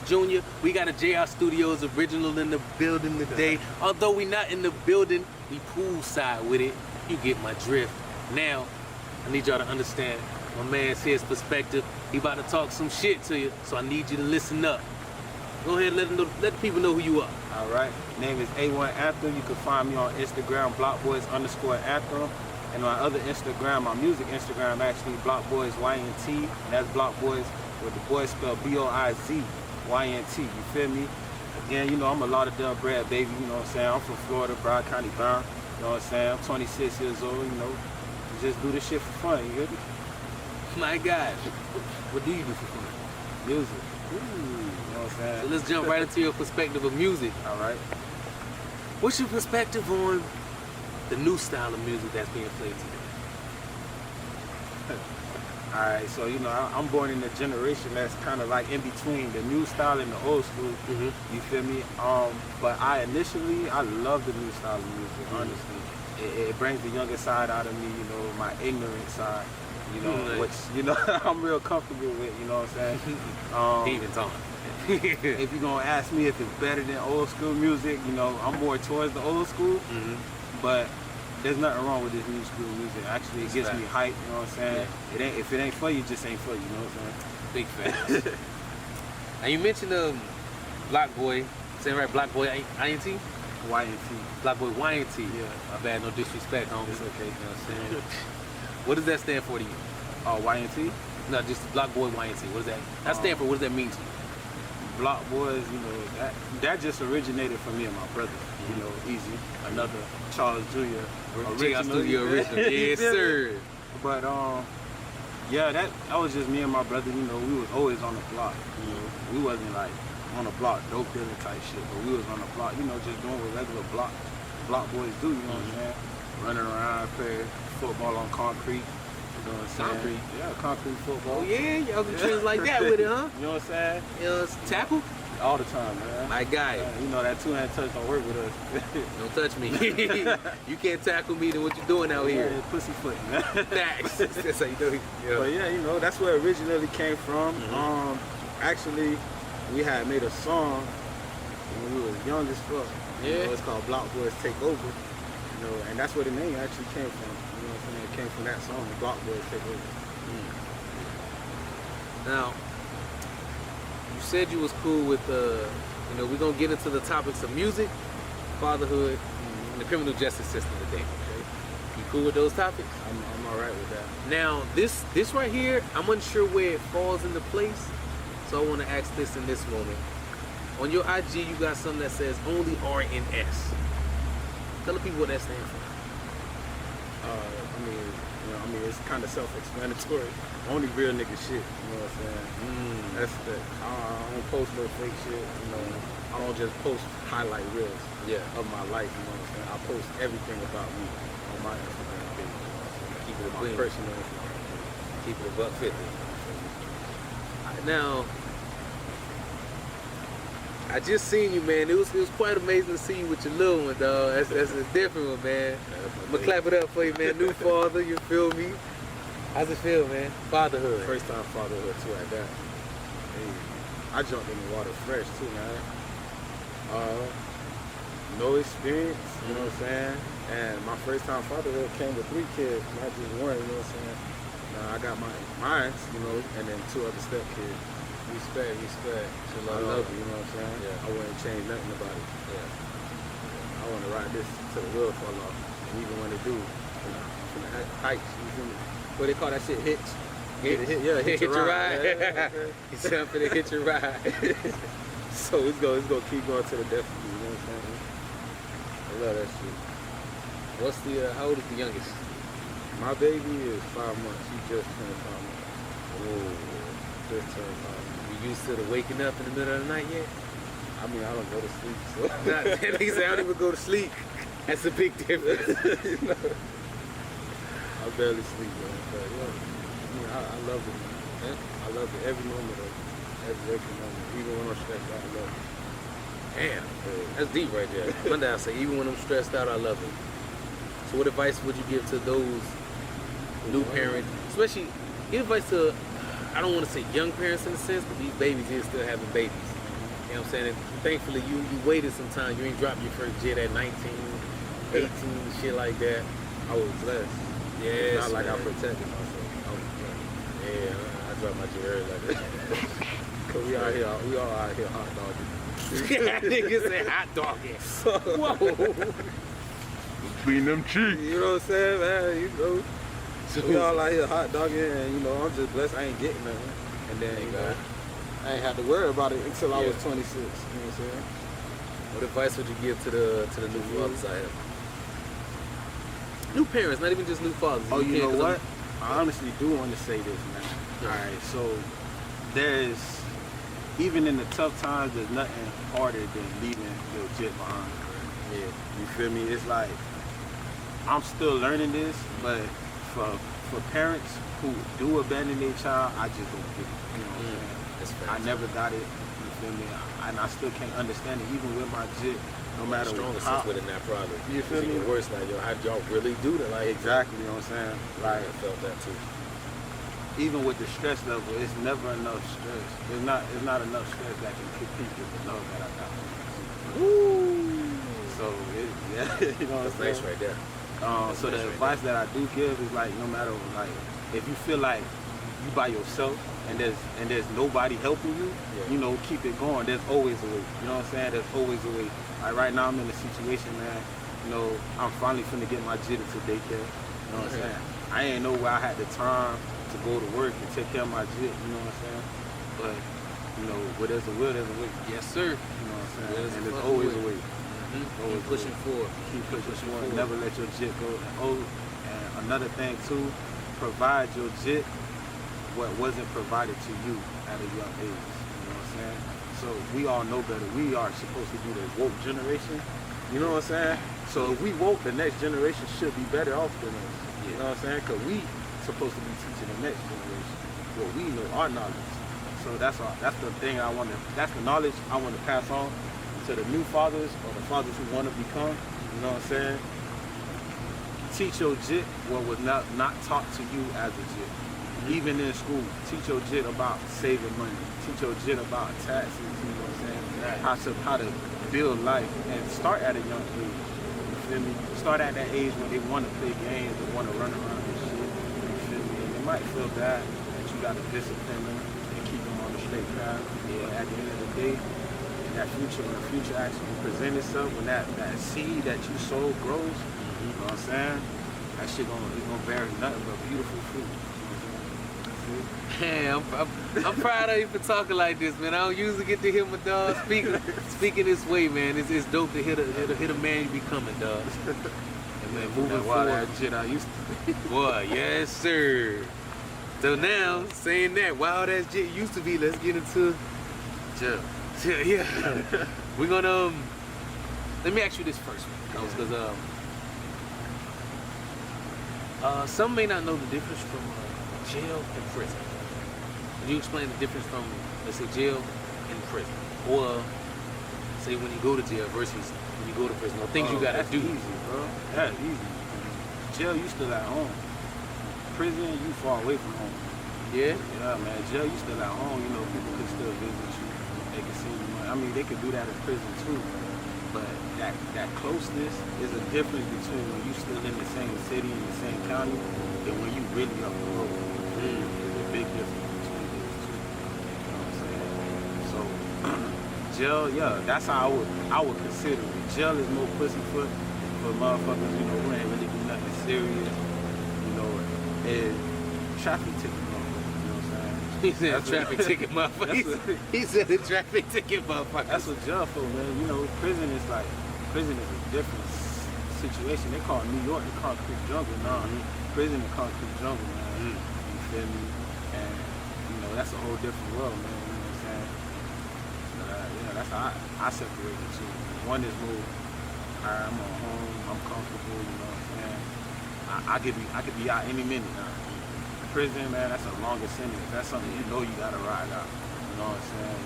Jr. We got a JR Studios original in the building today. Although we not in the building, we poolside with it. You get my drift. Now, I need y'all to understand my man's here's perspective. He about to talk some shit to you, so I need you to listen up. Go ahead and let the people know who you are. All right. Name is A1 Anthem. You can find me on Instagram, blockboys_Anthem. And my other Instagram, my music Instagram, actually, blockboysYNT. And that's blockboys with the boys spelled BOIZYNT. You feel me? Again, you know, I'm a Lauderdale bred baby. You know what I'm saying? I'm from Florida, Broward County bound. You know what I'm saying? I'm 26 years old. You know, just do this shit for fun. You get me? My gosh. What do you do for fun? Music. Ooh, you know what I'm saying? So let's jump right into your perspective of music. All right. What's your perspective on the new style of music that's being played today? Alright, so you know, I'm born in a generation that's kind of like in between the new style and the old school. You feel me? But I love the new style of music. Honestly, it brings the younger side out of me. You know, my ignorant side. You know, which you know I'm real comfortable with. You know what I'm saying? Even on. If you're gonna ask me if it's better than old school music, you know, I'm more towards the old school. But there's nothing wrong with this new school music. Actually, it gets me hyped, you know what I'm saying? Yeah. If it ain't for you, just ain't for you, you know what I'm saying? Big facts. Now you mentioned Block Boy, saying right, Block Boy INT? YNT. Block Boy YNT. Yeah. My bad, no disrespect, homie. It's okay. You know what I'm saying? What does that stand for to you? YNT? No, just Block Boy YNT. What does that stand for? What does that mean to you? Block Boys, you know, that just originated from me and my brother. You know, easy. Another Charles Jr. original. Yes, sir. But yeah, that was just me and my brother. You know, we was always on the block. You know, we wasn't like on the block dope dealing type shit, but we was on the block. You know, just doing what regular block boys do. You know what I'm saying? Running around, playing football on concrete. You know what I'm saying? Concrete. Yeah, concrete football. Oh yeah, y'all can trends like that with it, huh? You know what I'm saying? You know, tackle? All the time, man. My guy. You know that two-hand touch don't work with us. Don't touch me. You can't tackle me than what you're doing out here. Yeah, pussyfoot, man. Facts. That's how you do it. Yeah. But yeah, you know, that's where it originally came from. Actually, we had made a song when we was young as fuck. Yeah. You know, it's called Block Boys Take Over. You know, and that's where the name actually came from. You know what I'm saying? It came from that song, Block Boys Take Over. Now, you said you was cool with, you know, we're going to get into the topics of music, fatherhood, and the criminal justice system today. Okay? You cool with those topics? I'm all right with that. Now, this right here, I'm unsure where it falls into place, so I want to ask this in this moment. On your IG, you got something that says only R and S. Tell the people what that stands for. I mean, it's kind of self-explanatory. Only real nigga shit, you know what I'm saying? That's the, I don't post no fake shit, you know. I don't just post highlight reels of my life, you know what I'm saying? I post everything about me on my Instagram page, you know what I'm saying? Keep it a my clean. personal Instagram page. Keep it a buck 50. Now, I just seen you, man. It was quite amazing to see you with your little one, dog. That's a different one, man. I'm gonna clap it up for you, man. New father, you feel me? How's it feel, man? Fatherhood. First time fatherhood too at that. Hey, I jumped in the water fresh too, man. No experience, you know what I'm saying? And my first time fatherhood came with 3 kids, not just one, you know what I'm saying? Now I got mine, you know, and then 2 other step kids. Respect. I love you, you know what I'm saying? Yeah. I wouldn't change nothing about it. Yeah. I want to ride this till the wheel fall off. And even when they do, from the heights, you feel me? What they call that shit, hitch? Hit your ride. Yeah, okay. You said I'm finna hit your ride. So it's gonna keep going to the death of you, know what I'm saying? I love that shit. What's the, how old is the youngest? My baby is 5 months. She just turned 5 months. Oh, just turned 5 months. You used to the waking up in the middle of the night yet? I mean, I don't go to sleep, so. Nah, niggas say I don't even go to sleep. That's a big difference. You know? I barely sleep, man. But yeah, I mean, I love it, man. I love it every moment of it. Every moment. Even when I'm stressed out, I love it. Damn, that's deep right there. One day I say, even when I'm stressed out, I love it. So what advice would you give to those new parents, especially give advice to, I don't want to say young parents in a sense, but these babies is still having babies. know what I'm saying? And thankfully, you waited some time. You ain't dropped your first jet at 19, 18, shit like that. I was blessed. Yeah, It's not like I protected myself. Yeah, I dropped my jet early like that. Cause we all out here hot dogging. Niggas say hot dogging. Whoa. Between them cheeks. You know what I'm saying, man? You know, So we all out here hot dogging, and you know, I'm just blessed. I ain't getting nothing, and then you know, I ain't had to worry about it until I was 26. You know what I'm saying? what advice would you give to the new fathers out here? New parents, not even just new fathers. Oh, you know can't- what? I honestly do want to say this, man. Yeah. All right, so there's, even in the tough times, there's nothing harder than leaving your jit behind. Yeah. You feel me? It's like, I'm still learning this, but for parents who do abandon their child, I just don't get it. You know what I'm saying? That's I facts. never got it. You feel me? And I still can't understand it, even with my jit. No matter Stronger how. sense with it now, probably. You feel It's me? even worse, like, yo, how'd y'all really do that? Like, Exactly, you know what I'm saying? Like, I felt that too. even with the stress level, it's never enough stress. It's not enough stress that can compete with the love that I got. Woo! So yeah, you know what I'm That's nice saying. right there. So the nice right advice that I do give is like, no matter like, if you feel like you by yourself and there's nobody helping you, Yeah. you know, keep it going. There's always a way. You know what I'm saying? There's always a way. Like right now, I'm in a situation, man. You know, I'm finally finna get my jit into daycare. You know what I'm saying? I ain't know where I had the time to go to work and take care of my jit. You know what I'm saying? But you know, where there's a will, there's a way. Yes, sir. You know what I'm saying? There's And a there's fucking always way. a way. Keep pushing forward. Keep pushing forward. Never let your jit go. Oh, and another thing too, provide your jit what wasn't provided to you at a young age. You know what I'm saying? So we all know better. We are supposed to be the woke generation. You know what I'm saying? So if we woke, the next generation should be better off than us. You know what I'm saying? Because we supposed to be teaching the next generation what we know, our knowledge. So that's the thing that's the knowledge I want to pass on to the new fathers or the fathers who want to become. You know what I'm saying? Teach your jit what was not taught to you as a jit. Even in school, teach your jit about saving money. Teach your jit about taxes. You know what I'm saying? How to build life and start at a young age. You feel me? Start at that age when they want to play games, they want to run around and shit. You feel me? And it might feel bad that you got to discipline them and keep them on the straight path. But at the end of the day, in that future, when the future actually presents itself, when that seed that you sow grows, you know what I'm saying? That shit gonna bear nothing but beautiful fruit. Man, I'm proud of you for talking like this, man. I don't usually get to hear my dog speaking this way, man. It's dope to hear the man you becoming, dog. And man, moving That forward. wild ass shit I used to. Boy, yes, sir. So now, saying that wild ass shit used to be, let's get into Chill. yeah. We're gonna let me ask you this first, because some may not know the difference from jail and prison. Can you explain the difference from, let's say, jail and prison, or say when you go to jail versus when you go to prison, or things you gotta That's do? easy, bro. That's easy. Jail, you still at home. Prison, you far away from home. Yeah. Yeah, man. Jail, you still at home. You know, people can still visit you. They can see you. I mean, they could do that in prison too. But that closeness is a difference between when you still in the same city, in the same county, and when you really up the road. There's a big difference between those two. You know what I'm saying? So jail, yeah, that's how I would consider it. Jail is more pussyfoot for motherfuckers, you know, who ain't really do nothing serious. You know, and traffic ticket motherfuckers, you know what I'm saying? He said That's traffic what- ticket motherfucker. that's He said the traffic ticket motherfucker. That's what jail for, man. You know, prison is a different situation. They call it New York the concrete jungle. Nah, prison the concrete jungle, man. You feel me? And you know, that's a whole different world, man. You know what I'm saying? But, yeah, that's how I separate the two. One is more, alright, I'm at home, I'm comfortable. You know what I'm saying? I could be out any minute now. Prison, man, that's a longer sentence. That's something you know you gotta ride out. You know what I'm saying?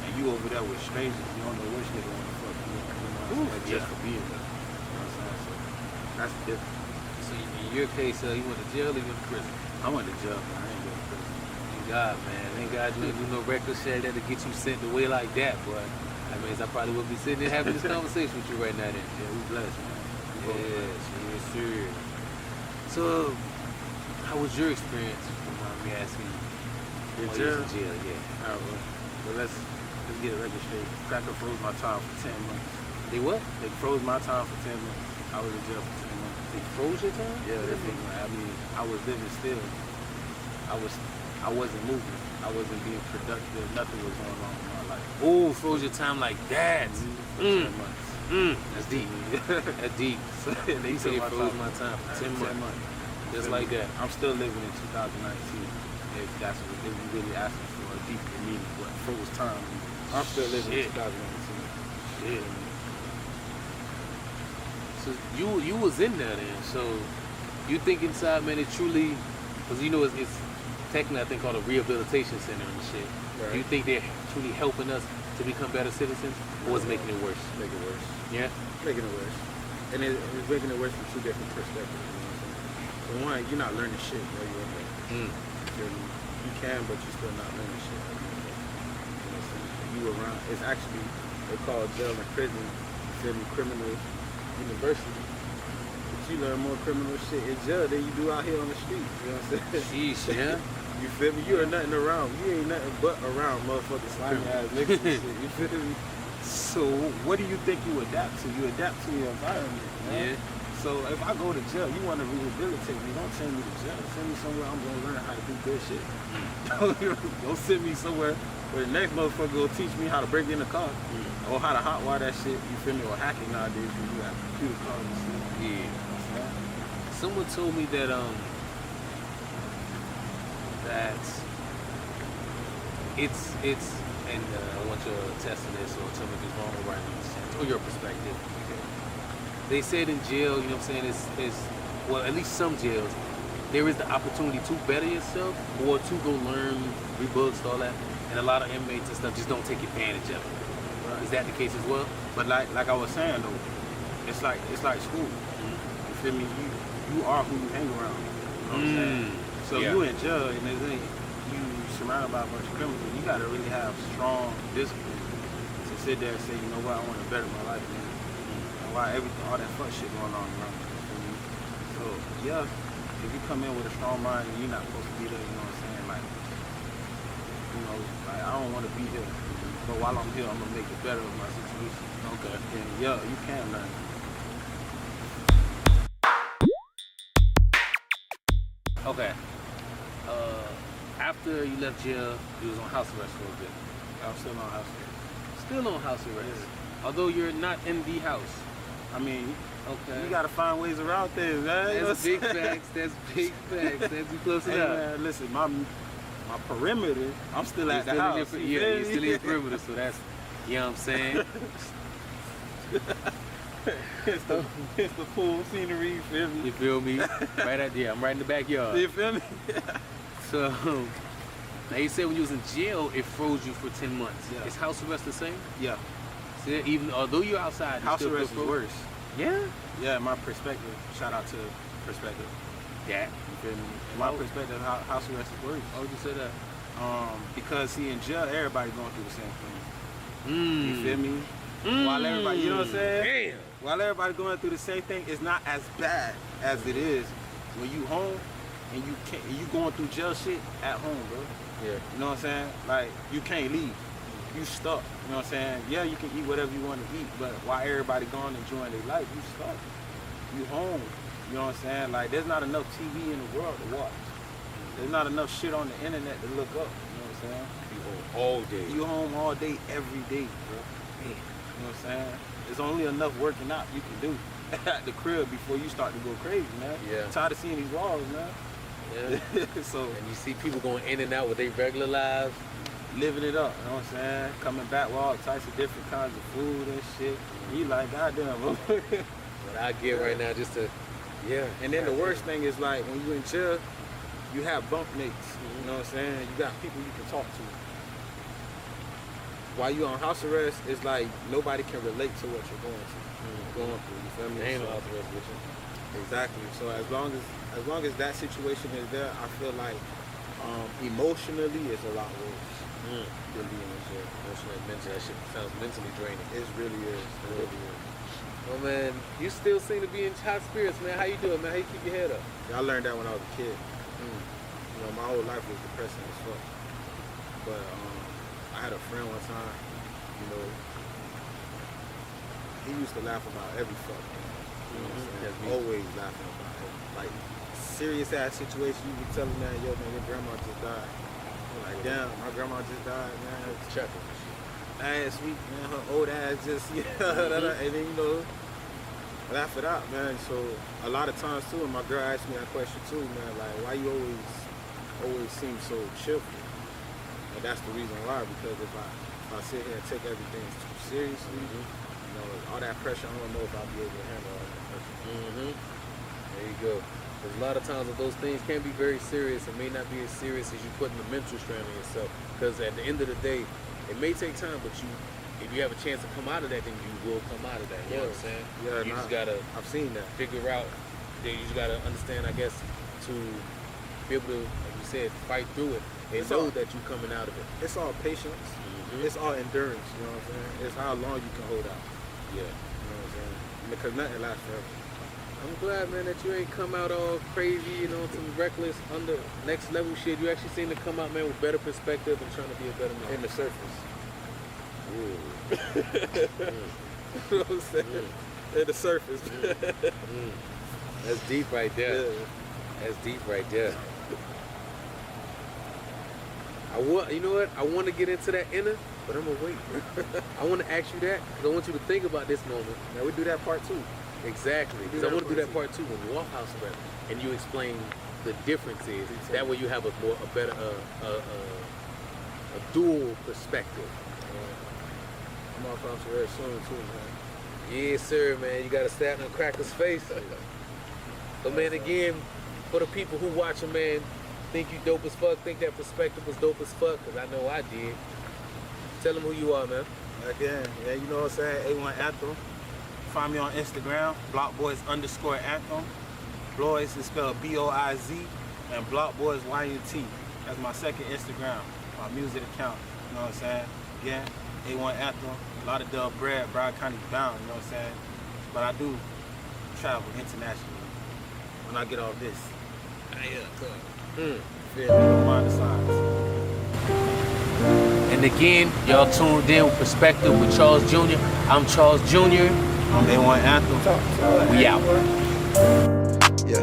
And you over there with strangers, you don't know which nigga wanna fuck you up. You know what I'm saying? Just for being there. You know what I'm saying? So that's the difference. So in your case, you went to jail or you went to prison? I went to jail, but I ain't go to prison. You God, man. Thank God you don't do no reckless shit that'll get you sent away like that, boy. That means I probably would be sitting here having this conversation with you right now then. Yeah, we blessed, man. Yes, yes, sir. So, how was your experience? If you don't mind me asking you. In While you was jail? in jail, yeah. All right, well, let's get it record straight. Cracker froze my time for 10 months. They what? They froze my time for 10 months. I was in jail for 10 months. They froze your time? Yeah, they froze my. I mean, I was living still. I wasn't moving. I wasn't being productive. Nothing was going on in my life. Oh, froze your time like that. For 10 months. That's deep. That's deep. So they You say took froze my time for 10 months. Just like that. I'm still living in 2019. If that's what if you really asking for a deeper meaning, what froze time means. I'm still living in Shit. 2019. Shit. So you was in there then. So you think inside, man, it truly, because you know it's technically I think called a rehabilitation center and shit. Right. Do you think they're truly helping us to become better citizens, or is it making it worse? Make it worse. Yeah. Making it worse. And it's making it worse from two different perspectives. You know what I'm saying? For one, you're not learning shit while you're in there. You feel me? You can, but you're still not learning shit while you're in there. You know what I'm saying? You around, it's actually, they call jail and prison, you feel me, criminal university. But you learn more criminal shit in jail than you do out here on the street. You know what I'm saying? Sheesh, yeah. You feel me? You are nothing around. You ain't nothing but around motherfucking slimy ass niggas and shit. You feel me? So what do you think you adapt to? You adapt to your environment, man. Yeah. So if I go to jail, you want to rehabilitate me, don't send me to jail. Send me somewhere I'm going to learn how to do good shit. Don't send me somewhere where the next motherfucker will teach me how to break in the car or how to hotwire that shit, you feel me, or hacking nowadays because you got computer cars and shit. Yeah. Yeah. Someone told me that that it's and I want you to test this or tell me if it's wrong or right or your perspective. They said in jail, you know what I'm saying, it's well, at least some jails, there is the opportunity to better yourself or to go learn, read books, all that. And a lot of inmates and stuff just don't take advantage of it. Is that the case as well? But like I was saying though, it's like school. You feel me? You are who you hang around. You know what I'm saying? So Yeah. you in jail and you surrounded by a bunch of criminals. You gotta really have strong discipline to sit there and say, you know what, I want to better my life, man. And why all that fuck shit going on around me. You feel me? So yeah, if you come in with a strong mind and you're not supposed to be there, you know what I'm saying? Like, you know, like I don't want to be here. But while I'm here, I'm gonna make it better with my situation. Okay. And yeah, you can learn. Okay. After you left jail, you was on house arrest for a bit. I'm still on house arrest. Still on house arrest. Although you're not in the house. I mean, Okay. you gotta find ways around things, man. You know That's what I'm big saying? facts. That's big facts. That's you close Hey, enough. man, listen, my perimeter, I'm still at the house. Yeah, you you're feel still in me? your perimeter, so that's, you know what I'm saying? It's the pool scenery, you feel me? You feel me? Right out there. I'm right in the backyard. You feel me? So, now you said when you was in jail, it froze you for 10 months. Yeah. Is house arrest the same? Yeah. See, even although you're outside, you House still arrest is feel frozen? worse. Yeah? Yeah, my perspective. Shout out to perspective. Yeah. You feel me? In my perspective, house arrest is worse. Why would you say that? Because see, in jail, everybody going through the same thing. Mm. You feel me? While everybody, you know what I'm saying? Damn. While everybody going through the same thing, it's not as bad as it is when you home and you going through jail shit at home, bro. Yeah. You know what I'm saying? Like, you can't leave. You stuck. You know what I'm saying? Yeah, you can eat whatever you want to eat, but while everybody gone enjoying their life, you stuck. You home. You know what I'm saying? Like, there's not enough TV in the world to watch. There's not enough shit on the internet to look up. You know what I'm saying? You home all day. You home all day, every day, bro. You know what I'm saying? There's only enough working out you can do at the crib before you start to go crazy, man. Yeah. I'm tired of seeing these walls, man. Yeah. So And you see people going in and out with their regular lives. living it up, you know what I'm saying? Coming back with all types of different kinds of food and shit. You like, goddamn, bro. What I get right now, just to, yeah. And then the worst thing is like when you in jail, you have bunk mates. You know what I'm saying? You got people you can talk to. While you on house arrest, it's like nobody can relate to what you're going through. You feel me? They ain't no So- house arrest with you. Exactly. So as long as that situation is there, I feel like Emotionally, it's a lot worse than being in jail. Emotionally, mentally, that shit sounds mentally draining. It really is. It really is. Oh man, you still seem to be in hot spirits, man. How you doing, man? How you keep your head up? I learned that when I was a kid. You know, my whole life was depressing as fuck. But I had a friend one time, you know, he used to laugh about every fuck. You know what I'm saying? Always laughing about it. Like, serious ass situation, you be telling that, yo, man, your grandma just died. I'm like, damn, my grandma just died, man. Chuckling. Ass sweet, man, her old ass just, and then, you know, laugh it out, man. So a lot of times too, and my girl asked me that question too, man, like, why you always seem so cheerful? And that's the reason why, because if I sit here and take everything too seriously, you know, all that pressure, I don't know if I'll be able to handle all that pressure. There you go. There's a lot of times that those things can be very serious. It may not be as serious as you putting the mental strain on yourself. Because at the end of the day, it may take time, but if you have a chance to come out of that, then you will come out of that. You know what I'm saying? Yeah, you just gotta. I've seen that. Figure out. You just gotta understand, I guess, to be able to, like you said, fight through it and know that you're coming out of it. It's all patience. It's all endurance. You know what I'm saying? It's how long you can hold out. Yeah. You know what I'm saying? Because nothing lasts forever. I'm glad, man, that you ain't come out all crazy, you know, some reckless, under next level shit. You actually seem to come out, man, with better perspective and trying to be a better man. In the surface. Ooh. You know what I'm saying? In the surface. That's deep right there. Yeah. That's deep right there. You know what? I want to get into that inner, but I'm gonna wait. I want to ask you that because I want you to think about this moment. Now we do that part too. Exactly, because I want to do that part too when you walk house arrest and you explain the differences. That way you have a better, a dual perspective. I'm off house arrest soon too, man. Yes, sir, man. You got to stab in Cracker's face. But man, again, for the people who watch a man, think you dope as fuck, think that perspective was dope as fuck, because I know I did. Tell them who you are, man. Again, yeah, you know what I'm saying? A1 Anthem. Find me on Instagram, blockboys_anthem. Boys is spelled B-O-I-Z, and blockboys Y-U-T. That's my second Instagram, my music account. You know what I'm saying? Again, A1 Anthem. A lot of dub bread, Broward County bound. You know what I'm saying? But I do travel internationally when I get off this. Don't mind the signs. And again, y'all tuned in with Perspective with Charles Jr. I'm Charles Jr. I'm A1 Anthem. We out. Yeah.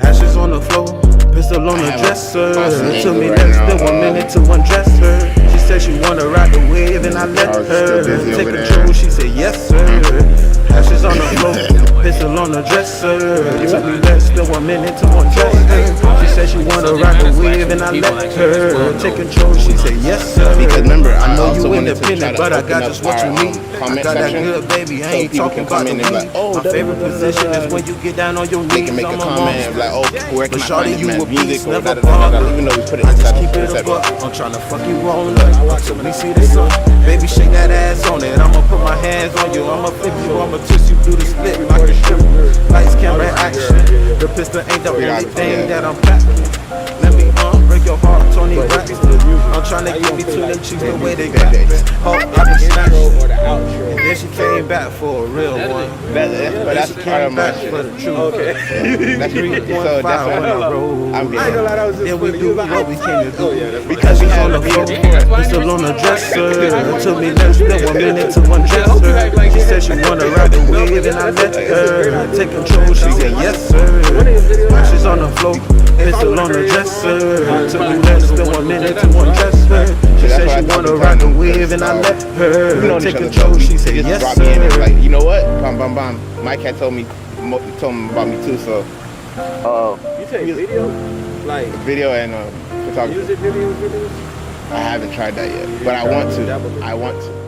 Ashes on the floor, pistol on the dresser. Took me less than 1 minute to undress her. She said she wanna ride the wave and I let her take control. She said yes sir. Ashes on the floor, pistol on the dresser. Took me less than 1 minute to undress her. She said she wanna ride the wave and I let her take control. She said yes sir. Because remember, I know also you wanted to try independent, to but I open got up just what you our, need. I comment got that section, good baby. I so ain't people talking can come about the in and be like, weed. oh, My favorite position is when you get down on your They knees. can make a I'm comment and be like, oh, where can But I shawty, find you this a man's music? beast, Or never da-da-da-da-da. bother. Even though we put it I in just the keep it a seven. buck. I'm tryna fuck you all up until we see the sun. Baby, shake that ass on it. I'ma put my hands on you. I'ma flip you. I'ma twist you through the split like a stripper. Lights, camera, action. The pistol ain't the only thing that I'm packing. Let me break your heart, Tony Braxton. I'm tryna get me to them cheeks the way they got me. Hope I can snatch you. And then she came back for a real one. But that's She part of came my back shit. for the truth. That's so 3.5 that's when I why roll. I'm getting Then we do what we came to do. because we She's had on the a floor, video. pistol on the dresser. Took me less than 1 minute to undress her. She said she wanna ride the wave and I let her take control. She said yes sir. She's on the floor, pistol on the dresser. Took me less than 1 minute to undress her. She said she wanna ride the wave and I let We her know take each other, control. so She he said just yes brought me in and was sir. like, you know what? Bam, bam, bam. Mike had told him about me too, so You take video? Like video and photography. music videos? I haven't tried that yet, but I want to.